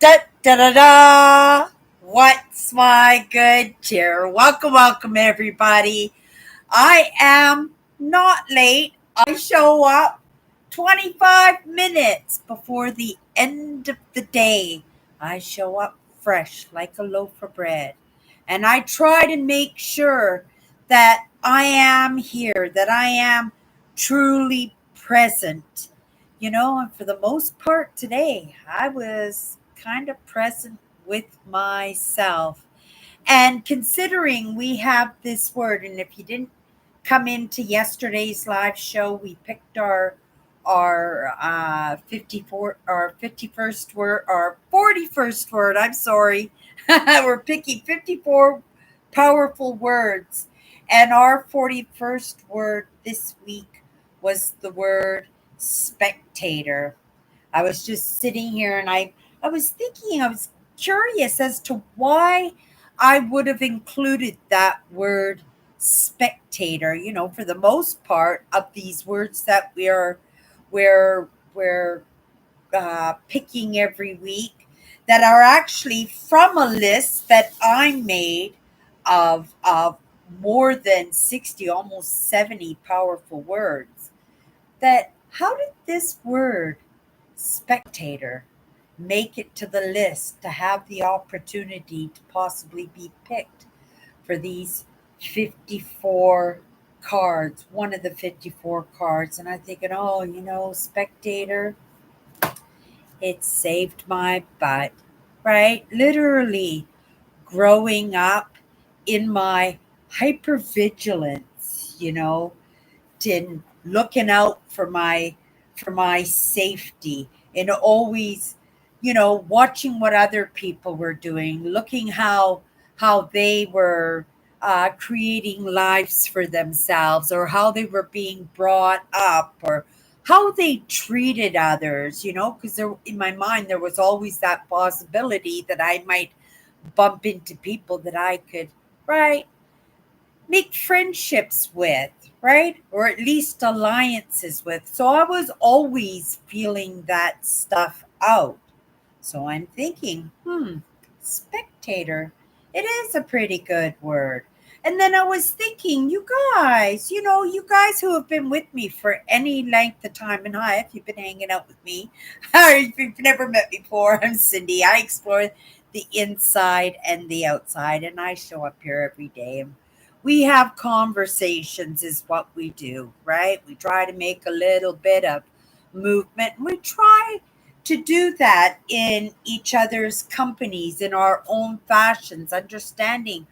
Da da da da! What's my good cheer? Welcome, everybody. I am not late. I show up 25 minutes before the end of the day. I show up fresh like a loaf of bread. And I try to make sure that I am here, that I am truly present. And for the most part today, I was kind of present with myself. And considering we have this word, and if you didn't come into yesterday's live show, we picked our 54 our 51st word, our 41st word. I'm sorry. We're picking 54 powerful words, and our 41st word this week was the word spectator. I was just sitting here and I was thinking, I was curious as to why I would have included that word spectator. For the most part of these words that we're picking every week that are actually from a list that I made of more than 60, almost 70 powerful words. That how did this word spectator make it to the list to have the opportunity to possibly be picked for these 54 cards, one of the 54 cards? And I'm thinking, oh, spectator, it saved my butt, right? Literally growing up in my hypervigilance, in looking out for my safety, and always watching what other people were doing, looking how they were creating lives for themselves, or how they were being brought up, or how they treated others, because there, in my mind, there was always that possibility that I might bump into people that I could, right, make friendships with, right? Or at least alliances with. So I was always feeling that stuff out. So I'm thinking, spectator, it is a pretty good word. And then I was thinking, you guys who have been with me for any length of time, and hi, if you've been hanging out with me, or if you've never met me before, I'm Cindy. I explore the inside and the outside, and I show up here every day. And we have conversations, is what we do, right? We try to make a little bit of movement. We try to do that in each other's companies, in our own fashions, understanding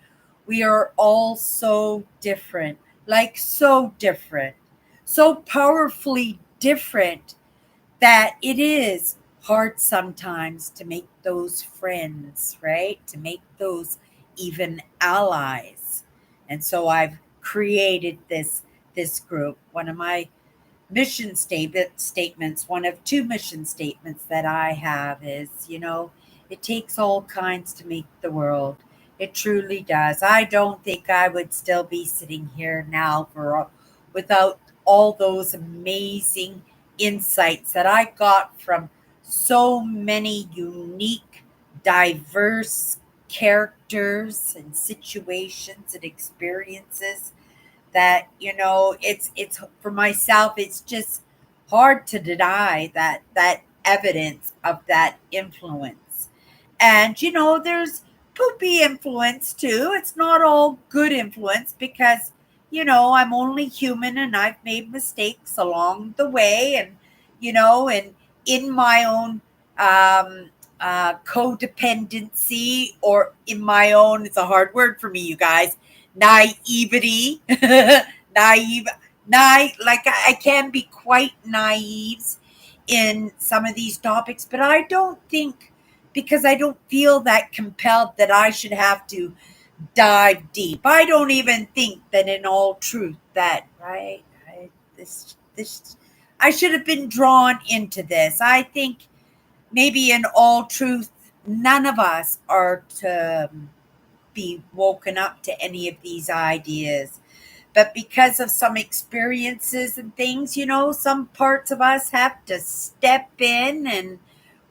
we are all so different, like so different, so powerfully different that it is hard sometimes to make those friends, right? To make those even allies. And so I've created this group. One of my statements, one of two mission statements that I have is, it takes all kinds to make the world. It truly does. I don't think I would still be sitting here now without all those amazing insights that I got from so many unique, diverse characters and situations and experiences that it's for myself, it's just hard to deny that evidence of that influence. And there's poopy influence too. It's not all good influence, because I'm only human and I've made mistakes along the way. And and in my own codependency, or in my own, it's a hard word for me, you guys, naivety. naive like I can be quite naive in some of these topics, but I don't think, because I don't feel that compelled that I should have to dive deep. I don't even think that, in all truth, that, right, this I should have been drawn into this. I think maybe, in all truth, none of us are to be woken up to any of these ideas. But because of some experiences and things, some parts of us have to step in, and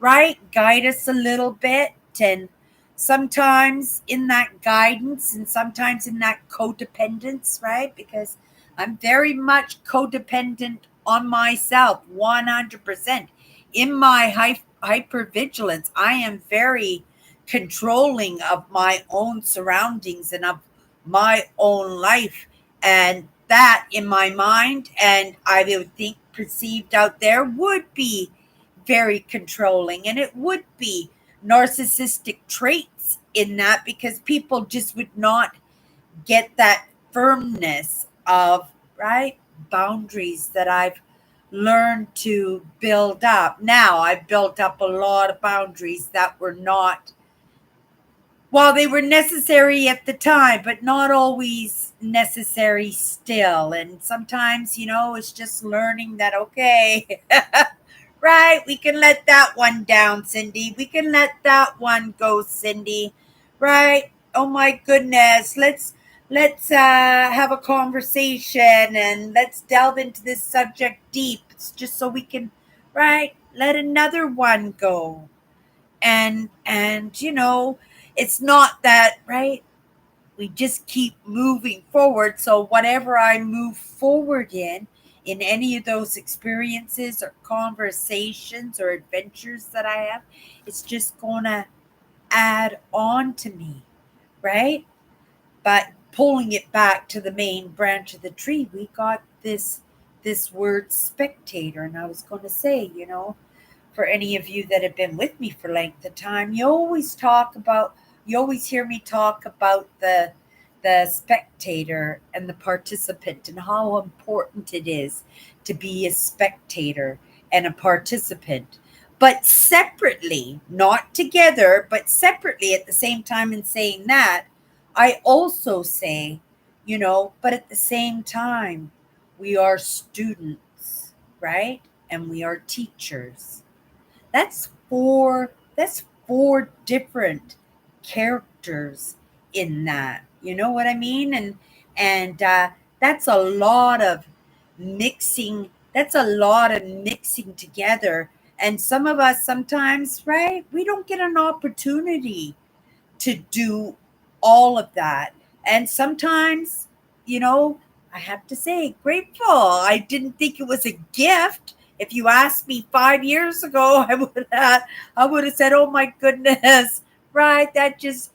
right? Guide us a little bit. And sometimes in that guidance and sometimes in that codependence, right? Because I'm very much codependent on myself, 100%. In my hypervigilance, I am very controlling of my own surroundings and of my own life. And that in my mind, and I would think perceived out there, would be very controlling, and it would be narcissistic traits in that, because people just would not get that firmness of, right, boundaries that I've learned to build up. Now I've built up a lot of boundaries that were not, well, they were necessary at the time, but not always necessary still. And sometimes, it's just learning that, okay, right, we can let that one down, Cindy. We can let that one go, Cindy. Right? Oh my goodness. Let's have a conversation and let's delve into this subject deep. It's just so we can, right, let another one go. And it's not that, right, we just keep moving forward. So whatever I move forward in any of those experiences or conversations or adventures that I have, it's just gonna add on to me, right? But pulling it back to the main branch of the tree, we got this word spectator. And I was going to say, for any of you that have been with me for length of time, you always hear me talk about the spectator and the participant, and how important it is to be a spectator and a participant, but separately, not together, but separately at the same time. In saying that, I also say, but at the same time, we are students, right? And we are teachers. That's four different characters in that. You know what I mean? And that's a lot of mixing. That's a lot of mixing together. And some of us sometimes, right? We don't get an opportunity to do all of that. And sometimes, you know, I have to say, grateful. I didn't think it was a gift. If you asked me 5 years ago, I would have said, "Oh my goodness, right? That just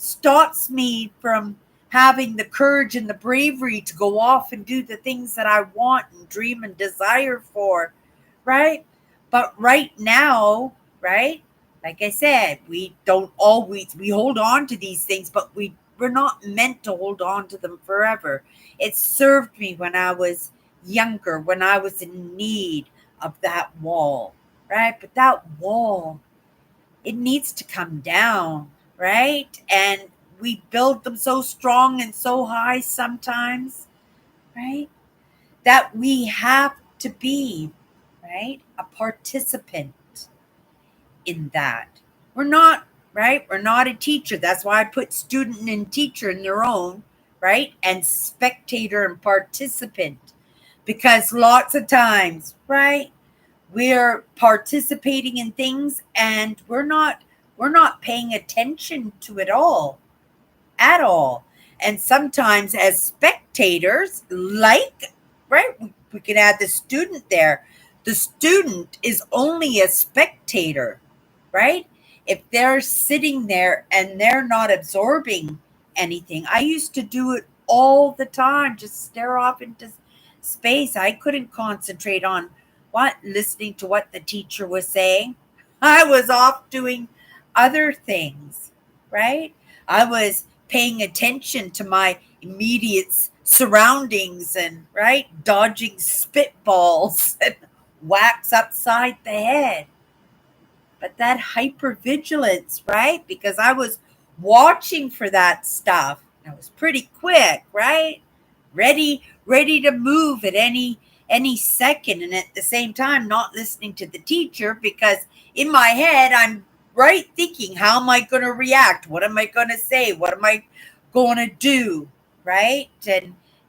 stops me from having the courage and the bravery to go off and do the things that I want and dream and desire for, right?" But right now, right? Like I said, we don't always we hold on to these things, but we're not meant to hold on to them forever. It served me when I was younger, when I was in need of that wall, right? But that wall, it needs to come down, right? And we build them so strong and so high sometimes, right? That we have to be, right, a participant in that. We're not, right? We're not a teacher. That's why I put student and teacher in their own, right? And spectator and participant. Because lots of times, right, we're participating in things and we're not paying attention to it all at all. And sometimes as spectators, like, right, we can add the student there. The student is only a spectator, right? If they're sitting there and they're not absorbing anything. I used to do it all the time, just stare off into space. I couldn't concentrate on what listening to what the teacher was saying. I was off doing other things, right? I was paying attention to my immediate surroundings and, right, dodging spitballs and whacks upside the head. But that hypervigilance, right? Because I was watching for that stuff. I was pretty quick, right? Ready to move at any second, and at the same time not listening to the teacher, because in my head I'm right thinking, how am I going to react? What am I going to say? What am I going to do? Right?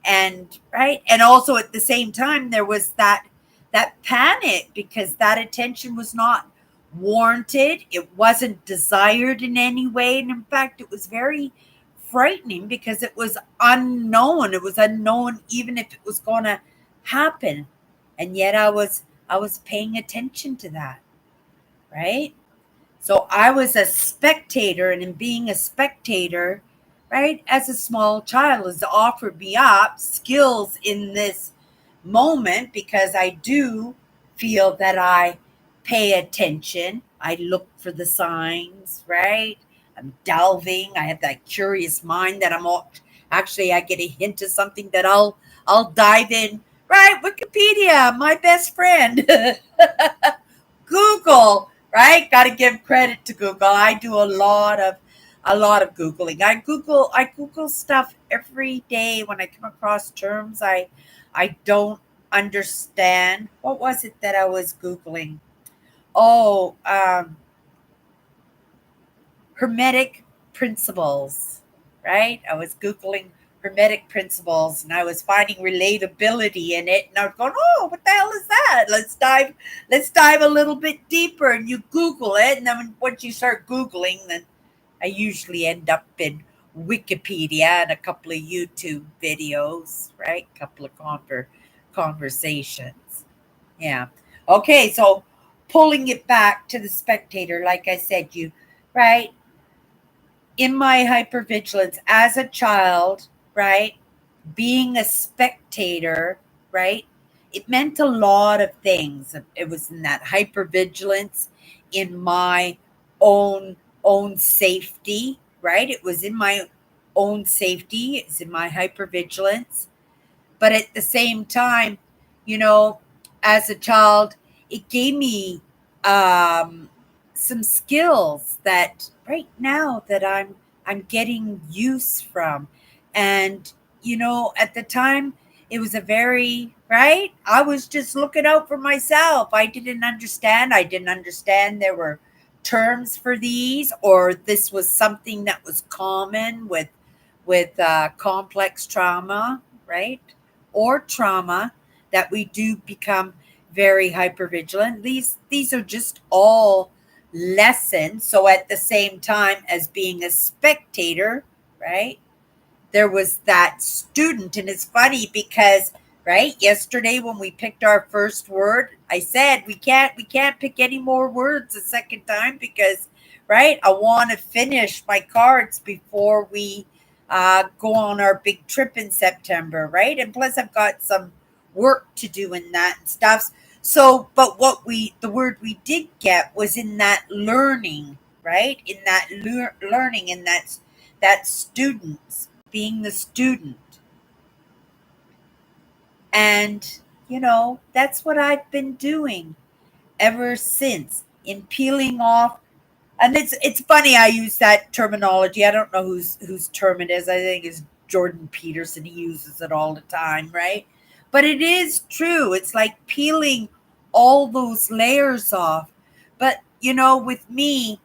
And right? And also at the same time there was that panic, because that attention was not warranted. It wasn't desired in any way. And in fact, it was very frightening because it was unknown. It was unknown even if it was going to happen. And yet I was paying attention to that, right? So I was a spectator, and in being a spectator, right, as a small child, has offered me up skills in this moment because I do feel that I pay attention. I look for the signs, right? I'm delving. I have that curious mind that actually I get a hint of something that I'll dive in. Right, Wikipedia, my best friend. Google, right? Got to give credit to Google. I do a lot of googling. I google stuff every day when I come across terms I don't understand. What was it that I was googling? Oh, hermetic principles, right? I was Googling hermetic principles and I was finding relatability in it. And I was going, oh, what the hell is that? Let's dive a little bit deeper. And you Google it. And then once you start Googling, then I usually end up in Wikipedia and a couple of YouTube videos, right? A couple of conversations. Yeah. Okay. So pulling it back to the spectator, like I said, right? In my hypervigilance as a child, right? Being a spectator, right? It meant a lot of things. It was in that hypervigilance, in my own safety, right? It was in my own safety. It's in my hypervigilance. But at the same time, you know, as a child, it gave me um, some skills that right now that I'm getting use from. And at the time, it was a very right. I was just looking out for myself. I didn't understand. I didn't understand there were terms for these, or this was something that was common with complex trauma, right? Or trauma that we do become very hypervigilant. These are just all lessons. So at the same time as being a spectator, right? There was that student, and it's funny because right yesterday when we picked our first word, I said we can't pick any more words a second time because right, I want to finish my cards before we go on our big trip in September, right? And plus I've got some work to do in that and stuff. So but the word we did get was in that learning, right? In that learning, in that students, being the student. And, that's what I've been doing ever since in peeling off. And it's funny I use that terminology. I don't know whose term it is. I think it's Jordan Peterson. He uses it all the time, right? But it is true. It's like peeling all those layers off. But, with me,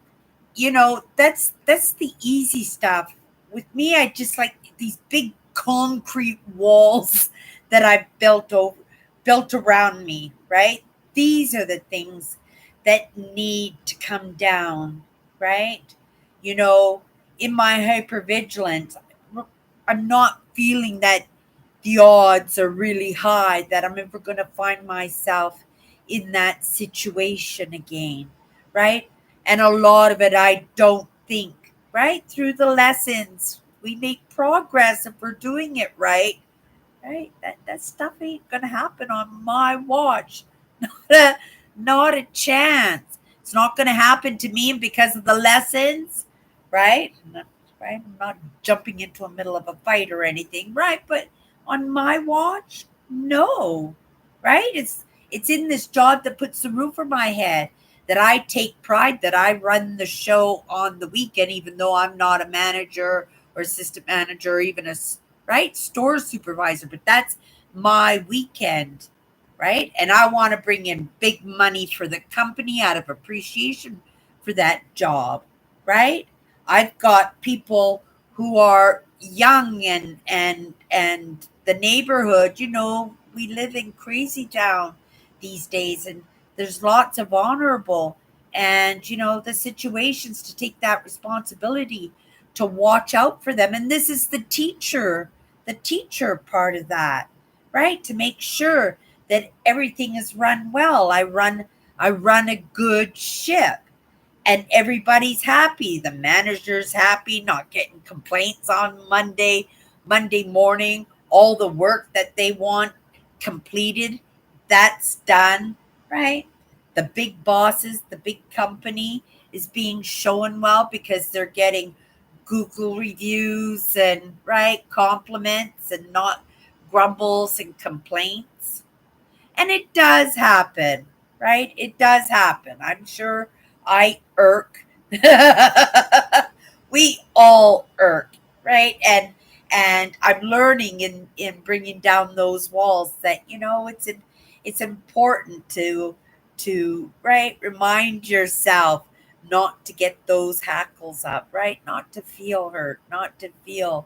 that's the easy stuff. With me, I just like these big concrete walls that I've built around me, right? These are the things that need to come down, right? You know, in my hypervigilance, I'm not feeling that the odds are really high that I'm ever going to find myself in that situation again, right? And a lot of it, I don't think, right? Through the lessons, we make progress if we're doing it right, right? That stuff ain't going to happen on my watch. Not a chance. It's not going to happen to me because of the lessons, right? Right? I'm not jumping into the middle of a fight or anything, right? But on my watch, no, right? It's in this job that puts the roof over my head, that I take pride that I run the show on the weekend, even though I'm not a manager or assistant manager or even right store supervisor. But that's my weekend, right? And I want to bring in big money for the company out of appreciation for that job, right? I've got people who are young and the neighborhood, we live in crazy town these days, and there's lots of honorable and the situations, to take that responsibility to watch out for them. And this is the teacher part of that, right? To make sure that everything is run well. I run a good ship, and everybody's happy. The manager's happy, not getting complaints on Monday morning. All the work that they want completed, that's done, right? The big bosses, the big company is being shown well because they're getting Google reviews and, right, compliments, and not grumbles and complaints. And it does happen, right? It does happen. I'm sure I irk. We all irk, right? And I'm learning in bringing down those walls that it's important to right, remind yourself not to get those hackles up, right? Not to feel hurt, not to feel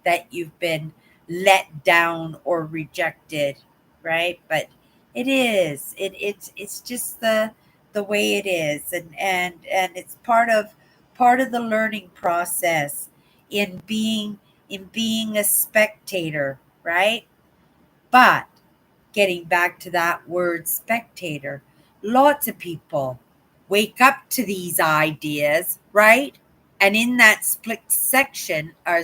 that you've been let down or rejected, right? But it's just the way it is, and it's part of the learning process in being a spectator, right? But getting back to that word spectator, lots of people wake up to these ideas, right? And in that split section or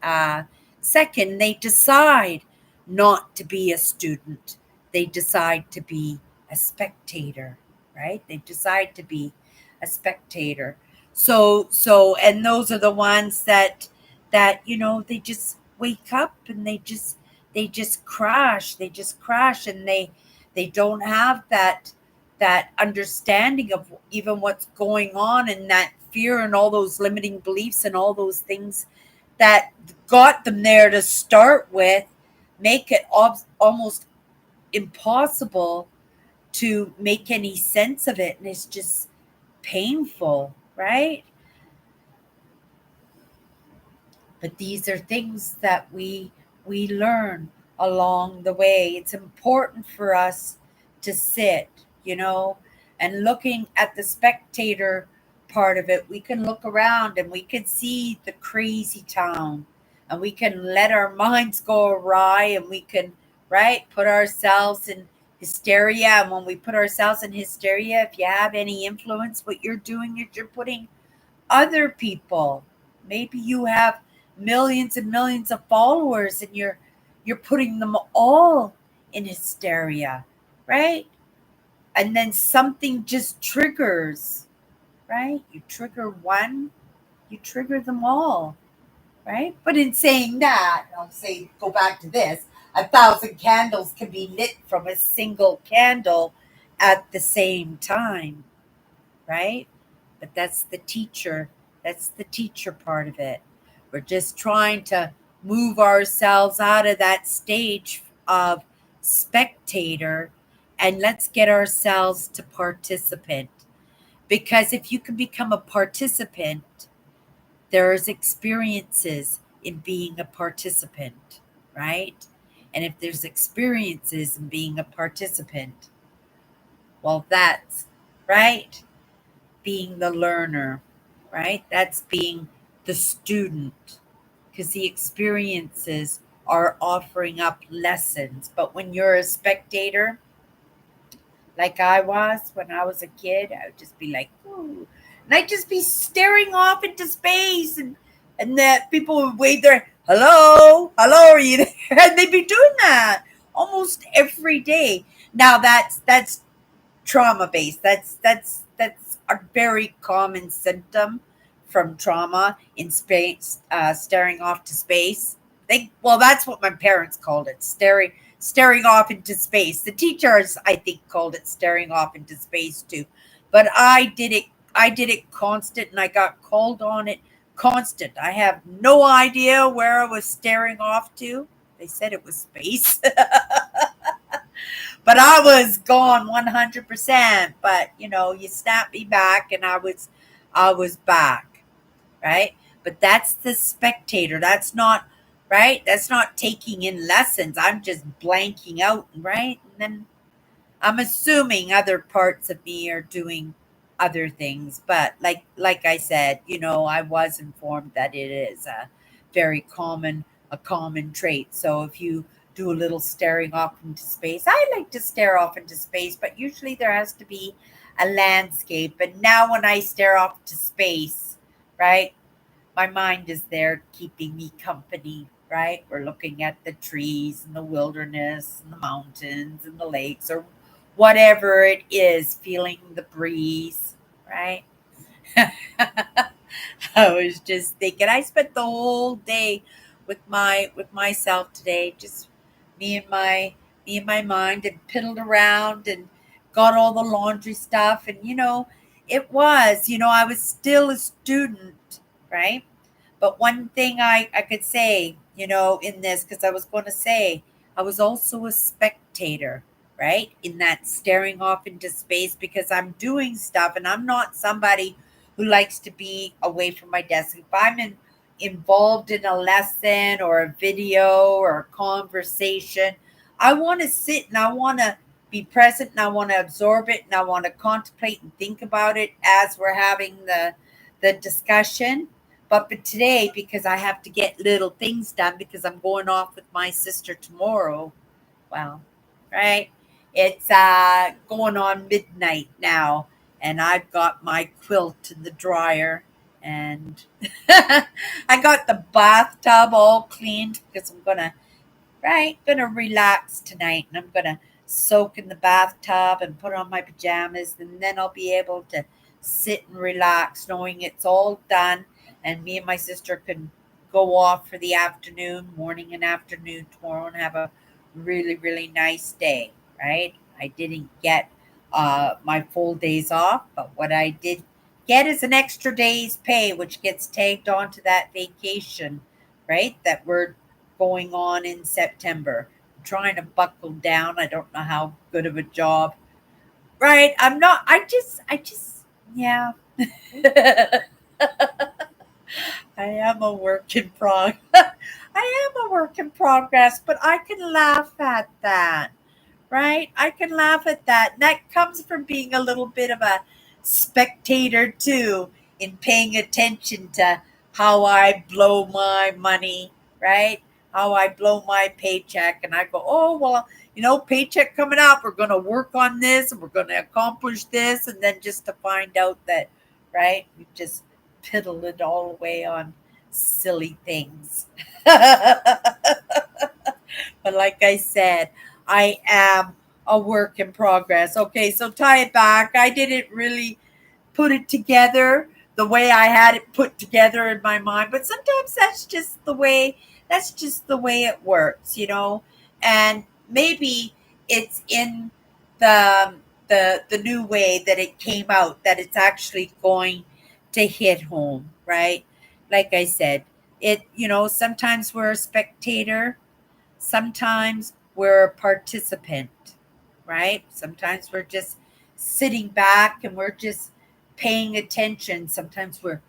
uh, second, they decide not to be a student. They decide to be a spectator, right? They decide to be a spectator. And those are the ones that they just wake up and they just crash. They just crash, and they don't have that understanding of even what's going on, and that fear and all those limiting beliefs and all those things that got them there to start with, make it almost impossible to make any sense of it, and it's just painful, right? But these are things that we learn along the way. It's important for us to sit, and looking at the spectator part of it, we can look around and we can see the crazy town, and we can let our minds go awry, and we can, right, put ourselves in hysteria. And when we put ourselves in hysteria, if you have any influence, what you're doing is you're putting other people. Maybe you have millions and millions of followers, and you're putting them all in hysteria, right? And then something just triggers, right? You trigger one, you trigger them all, right? But in saying that, I'll say, go back to this: 1,000 candles can be lit from a single candle at the same time, right? But that's the teacher part of it. We're just trying to move ourselves out of that stage of spectator, and let's get ourselves to participant. Because if you can become a participant, there's experiences in being a participant, right? And if there's experiences in being a participant, well, that's right, being the learner, right? That's being the student, because the experiences are offering up lessons. But when you're a spectator, like I was when I was a kid, I would just be like, ooh. And I'd just be staring off into space, and that people would wave their hello, hello, are you there? And they'd be doing that almost every day. Now that's trauma based. That's a very common symptom from trauma in space, staring off to space. Well, that's what my parents called it, staring off into space. The teachers, I think, called it staring off into space too. But I did it constant, and I got called on it constant. I have no idea where I was staring off to. They said it was space. But I was gone 100%. But you snapped me back, and I was back, right? But that's the spectator. That's not right. That's not taking in lessons. I'm just blanking out, right? And then I'm assuming other parts of me are doing other things. But like I said, I was informed that it is very common trait. So if you do a little staring off into space, I like to stare off into space, but usually there has to be a landscape. And now when I stare off to space, right, my mind is there keeping me company, right? We're looking at the trees and the wilderness and the mountains and the lakes or whatever it is, feeling the breeze, right? I was just thinking I spent the whole day with myself today, just me and my me and my mind, and piddled around and got all the laundry stuff. And I was still a student, right? But one thing I could say, in this, because I was going to say, I was also a spectator, right? In that staring off into space, because I'm doing stuff and I'm not somebody who likes to be away from my desk. If involved in a lesson or a video or a conversation, I want to sit and I want to be present and I want to absorb it and I want to contemplate and think about it as we're having the discussion. But today, because I have to get little things done because I'm going off with my sister tomorrow, well, right? It's going on midnight now, and I've got my quilt in the dryer, and I got the bathtub all cleaned because I'm gonna relax tonight, and I'm gonna soak in the bathtub and put on my pajamas, and then I'll be able to sit and relax, knowing it's all done, and me and my sister can go off for the afternoon, morning and afternoon tomorrow, and have a really really nice day. Right? I didn't get my full days off, but what I did get is an extra day's pay, which gets tagged onto that vacation, right? That we're going on in September. I'm trying to buckle down. I don't know how good of a job. Right. I'm not yeah. I am a work in I am a work in progress, but I can laugh at that, right? I can laugh at that. And that comes from being a little bit of a spectator too, in paying attention to how I blow my money, right? How I blow my paycheck. And I go, oh, well, paycheck coming up. We're going to work on this and we're going to accomplish this. And then just to find out that, right, we just piddle it all away on silly things. But like I said, I am a work in progress. Okay, so tie it back. I didn't really put it together the way I had it put together in my mind, but sometimes that's just the way it works. And maybe it's in the the new way that it came out that it's actually going to hit home, right? Like I said, sometimes we're a spectator, sometimes we're a participant, right? Sometimes we're just sitting back and we're just paying attention. Sometimes we're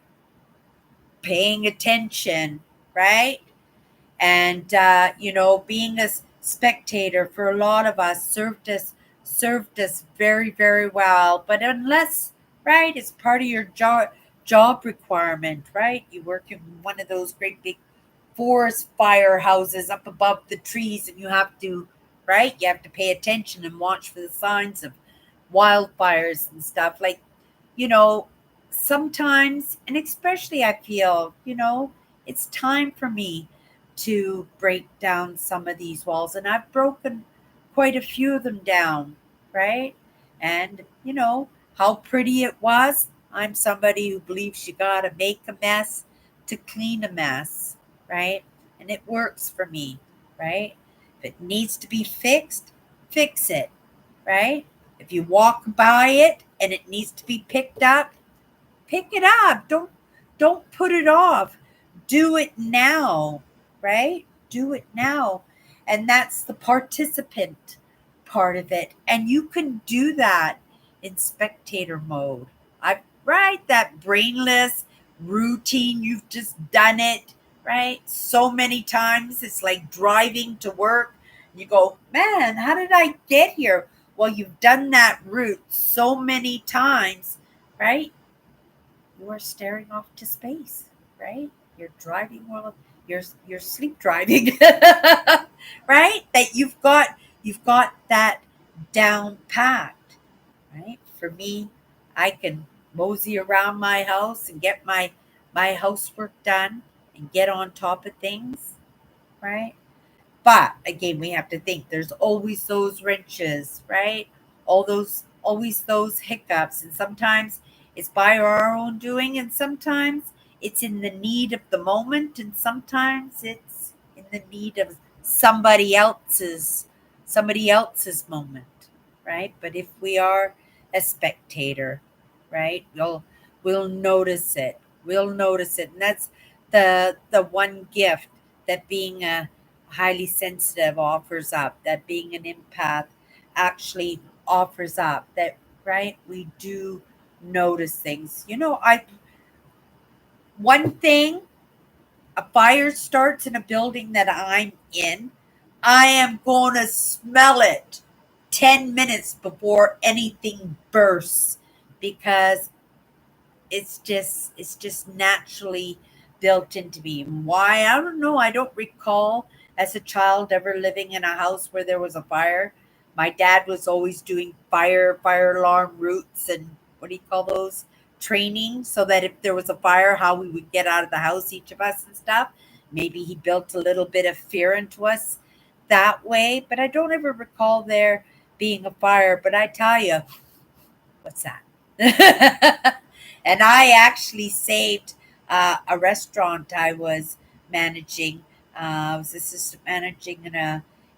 paying attention, right? And being a spectator for a lot of us served us very very well. But unless, right, it's part of your job requirement, right? You work in one of those great big forest fire houses up above the trees, and you have to, right, you have to pay attention and watch for the signs of wildfires and stuff. Like, you know sometimes, and especially I feel, it's time for me to break down some of these walls, and I've broken quite a few of them down, right? And how pretty it was. I'm somebody who believes you gotta make a mess to clean a mess, right? And it works for me, right? If it needs to be fixed, fix it, right? If you walk by it and it needs to be picked up, pick it up. Don't put it off. Do it now, right? Do it now. And that's the participant part of it. And you can do that in spectator mode. I Right, that brainless routine, you've just done it, right? So many times it's like driving to work. You go, man, how did I get here? Well, you've done that route so many times right? You are staring off to space, right? You're driving while you're sleep driving, right? That you've got that down packed, right? For me, I can mosey around my house and get my housework done and get on top of things, right? But again, we have to think there's always those wrenches, right? Always those hiccups. And sometimes it's by our own doing, and sometimes it's in the need of the moment, and sometimes it's in the need of somebody else's moment, right? But if we are a spectator, right, we'll notice it. We'll notice it. And that's the one gift that being a highly sensitive offers up, that being an empath actually offers up, that right, we do notice things. I one thing, a fire starts in a building that I'm in, I am going to smell it 10 minutes before anything bursts, because it's just naturally built into me. Why? I don't know. I don't recall as a child ever living in a house where there was a fire. My dad was always doing fire alarm routes and what do you call those? Training, so that if there was a fire, how we would get out of the house, each of us and stuff. Maybe he built a little bit of fear into us that way, but I don't ever recall there being a fire. But I tell you, what's that? And I actually saved a restaurant I was managing. I was assistant managing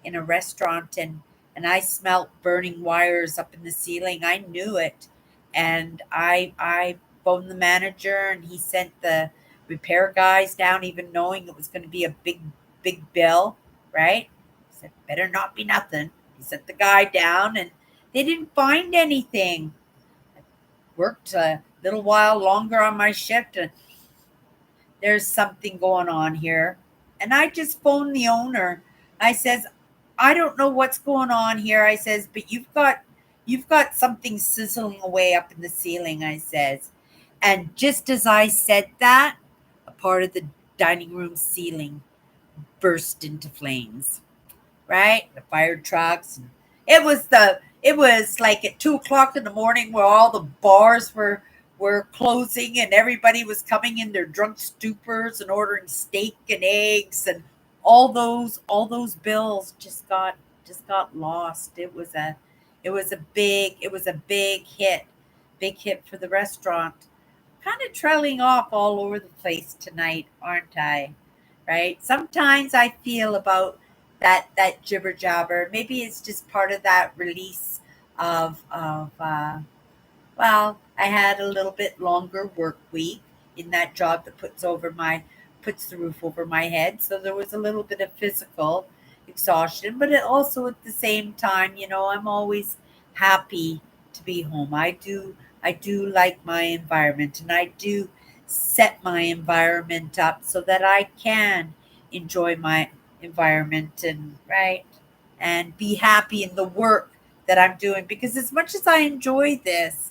in a restaurant, and I smelt burning wires up in the ceiling. I knew it, and I phoned the manager, and he sent the repair guys down, even knowing it was going to be a big bill. Right? He said, "Better not be nothing." He sent the guy down, and they didn't find anything. Worked a little while longer on my shift, and there's something going on here. And I just phoned the owner. I says, I don't know what's going on here. I says, but you've got something sizzling away up in the ceiling, I says. And just as I said that, a part of the dining room ceiling burst into flames, right? The fire trucks. And it was like at 2 o'clock in the morning, where all the bars were closing, and everybody was coming in their drunk stupors and ordering steak and eggs, and all those bills just got lost. It was a big hit for the restaurant. Kind of trailing off all over the place tonight, aren't I? Right? Sometimes I feel about that jibber jabber. Maybe it's just part of that release of well, I had a little bit longer work week in that job that puts the roof over my head. So there was a little bit of physical exhaustion, but it also at the same time, I'm always happy to be home. I do like my environment, and I do set my environment up so that I can enjoy my environment, and right, and be happy in the work that I'm doing, because as much as I enjoy this,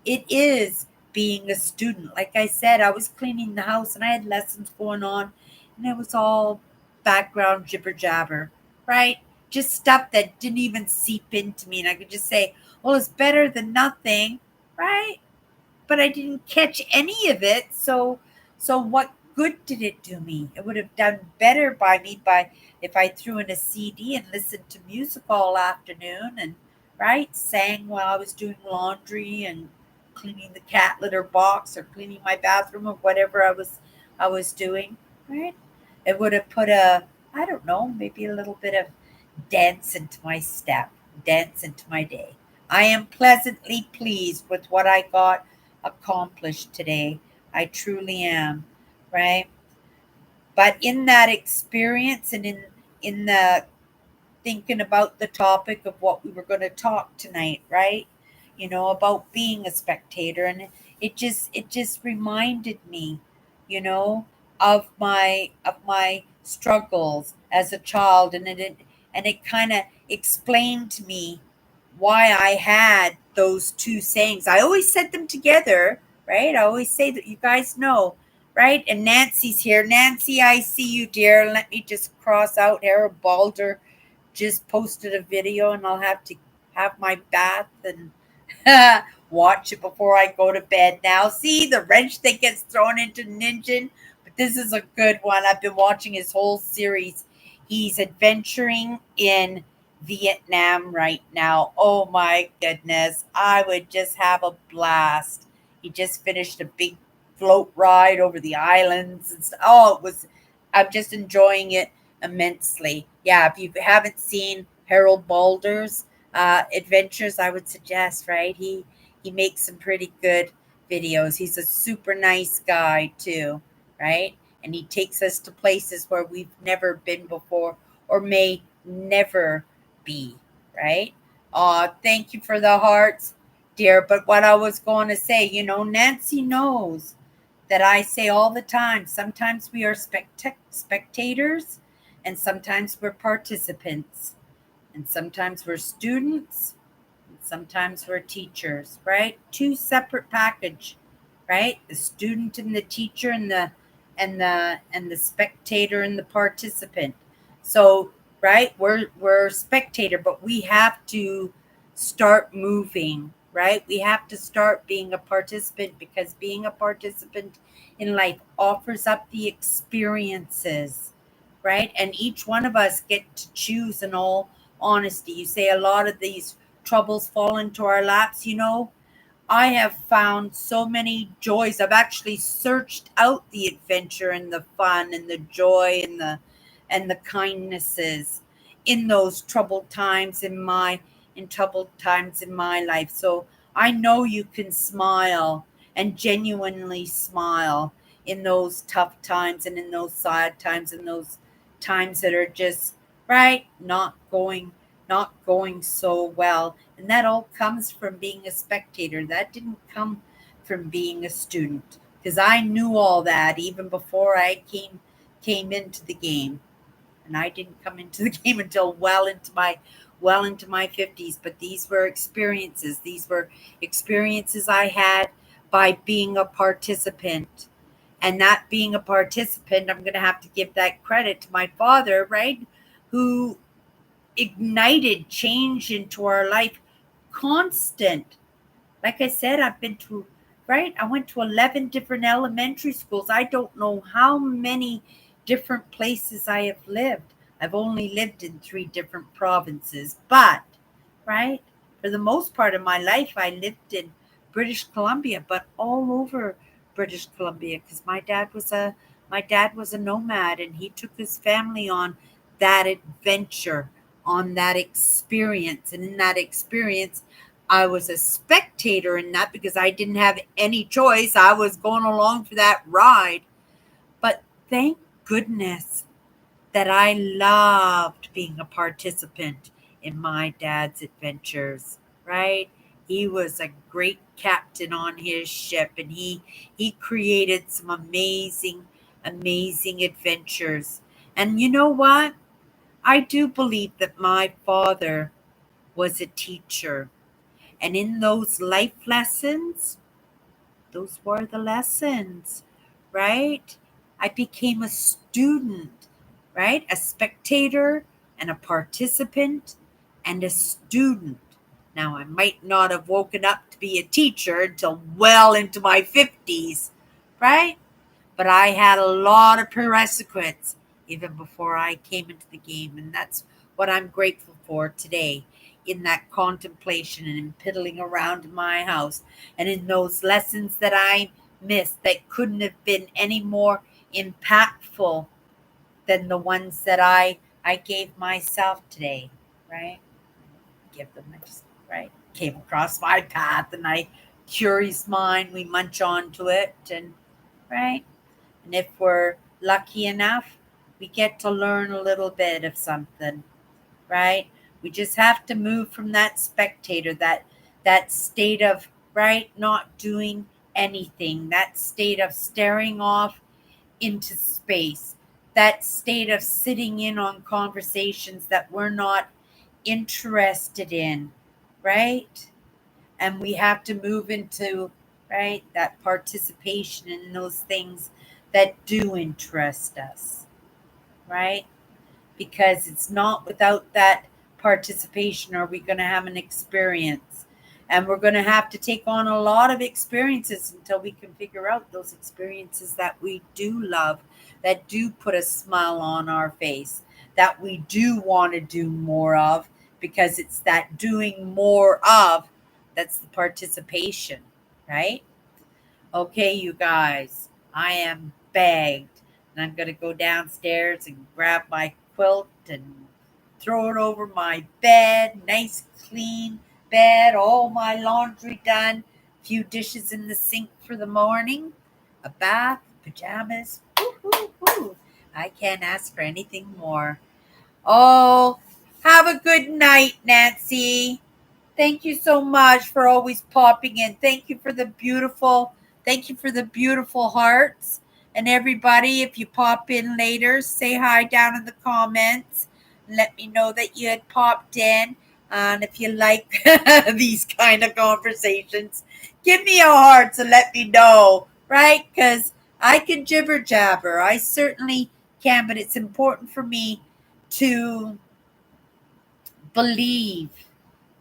it is being a student. Like I said, I was cleaning the house and I had lessons going on, and it was all background jibber jabber, right? Just stuff that didn't even seep into me. And I could just say, well, it's better than nothing, right? But I didn't catch any of it. So what good did it do me? It would have done better by me by if I threw in a CD and listened to music all afternoon, and right, sang while I was doing laundry and cleaning the cat litter box or cleaning my bathroom or whatever I was doing, right? It would have put a, I don't know, maybe a little bit of dance into my step, dance into my day. I am pleasantly pleased with what I got accomplished today. I truly am, right? But in that experience, and in the thinking about the topic of what we were going to talk tonight, right? About being a spectator, and it just reminded me, you know, of my struggles as a child, and it kind of explained to me why I had those two sayings. I always said them together, right? I always say that, you guys know, right? And Nancy's here. Nancy, I see you, dear. Let me just cross out Harold Balder just posted a video, and I'll have to have my bath and watch it before I go to bed now. See the wrench that gets thrown into Ninja, but this is a good one. I've been watching his whole series. He's adventuring in Vietnam right now. Oh my goodness. I would just have a blast. He just finished a big float ride over the islands and stuff. Oh, I'm just enjoying it immensely. Yeah, if you haven't seen Harold Balder's adventures, I would suggest, right? He makes some pretty good videos. He's a super nice guy too, right? And he takes us to places where we've never been before or may never be, right? Thank you for the hearts, dear. But what I was going to say, Nancy knows that I say all the time, sometimes we are spectators and sometimes we're participants and sometimes we're students and sometimes we're teachers, right? Two separate package, right? The student and the teacher and the spectator and the participant. So, right, we're a spectator, but we have to start moving, right? We have to start being a participant, because being a participant in life offers up the experiences, right? And each one of us get to choose. In all honesty, you say a lot of these troubles fall into our laps. I have found so many joys. I've actually searched out the adventure and the fun and the joy and the kindnesses in those troubled times in my life. So I know you can smile and genuinely smile in those tough times and in those sad times and those times that are just right not going so well. And that all comes from being a spectator. That didn't come from being a student, because I knew all that even before I came into the game. And I didn't come into the game until well into my 50s. But these were experiences I had by being a participant. And that being a participant, I'm going to have to give that credit to my father, right? Who ignited change into our life. Constant. Like I said, I went to 11 different elementary schools. I don't know how many different places I have lived. I've only lived in 3 different provinces, but, right, for the most part of my life, I lived in British Columbia, but all over British Columbia, because my dad was a nomad, and he took his family on that adventure, on that experience. And in that experience, I was a spectator in that because I didn't have any choice. I was going along for that ride. But thank goodness that I loved being a participant in my dad's adventures, right? He was a great captain on his ship, and he created some amazing adventures. And you know what? I do believe that my father was a teacher. And in those life lessons, those were the lessons, right? I became a student, right? A spectator and a participant and a student. Now, I might not have woken up to be a teacher until well into my 50s, right? But I had a lot of prerequisites even before I came into the game. And that's what I'm grateful for today, in that contemplation and in piddling around in my house and in those lessons that I missed that couldn't have been any more impactful than the ones that I gave myself today, right? Give them, I just, right, came across my path, and curious mind, we munch onto it, and right. And if we're lucky enough, we get to learn a little bit of something, right? We just have to move from that spectator, that state of, right, not doing anything, that state of staring off into space, that state of sitting in on conversations that we're not interested in, right? And we have to move into, right, that participation in those things that do interest us, right? Because it's not without that participation are we going to have an experience. And we're going to have to take on a lot of experiences until we can figure out those experiences that we do love, that do put a smile on our face, that we do want to do more of, because it's that doing more of that's the participation, right? Okay, you guys, I am bagged, and I'm going to go downstairs and grab my quilt and throw it over my bed. Nice, clean bed, all my laundry done, a few dishes in the sink for the morning, a bath, pajamas. Woo, woo, woo. I can't ask for anything more. Oh, have a good night, Nancy. Thank you so much for always popping in. Thank you for the beautiful hearts. And everybody, if you pop in later, say hi down in the comments. Let me know that you had popped in. And if you like these kind of conversations, give me a heart to let me know, right? Because I can jibber jabber. I certainly can, but it's important for me to believe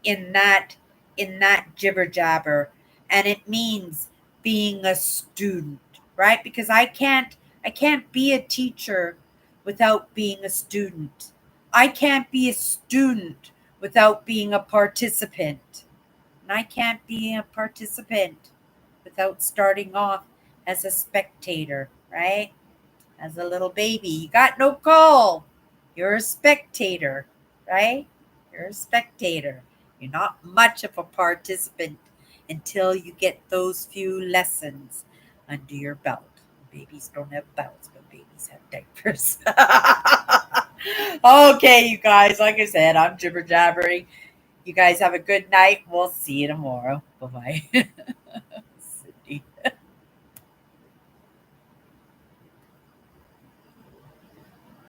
in that jibber jabber, and it means being a student, right? Because I can't be a teacher without being a student. I can't be a student without being a participant, and I can't be a participant without starting off as a spectator, right? As a little baby. You got no call. You're a spectator, right? You're a spectator. You're not much of a participant until you get those few lessons under your belt. Babies don't have belts, but babies have diapers. Okay, you guys, like I said, I'm jibber jabbering. You guys have a good night. We'll see you tomorrow. Bye bye.